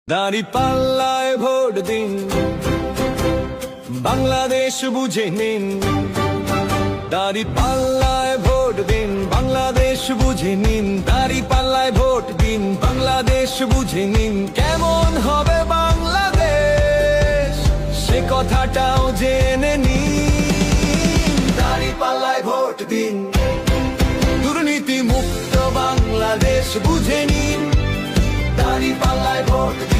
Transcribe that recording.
দাঁড়িপাল্লায় vote দিন, বাংলাদেশ বুঝে নিন। দাঁড়িপাল্লায় ভোট দিন, বাংলাদেশ বুঝে নিন। দাঁড়িপাল্লায় ভোট দিন, বাংলাদেশ বুঝে নিন। কেমন হবে বাংলাদেশ, সে কথাটাও জেনে নিন। দাঁড়িপাল্লায় ভোট দিন, দুর্নীতি মুক্ত বাংলাদেশ বুঝে নিন। দাঁড়িপাল্লায় ভোট দিন।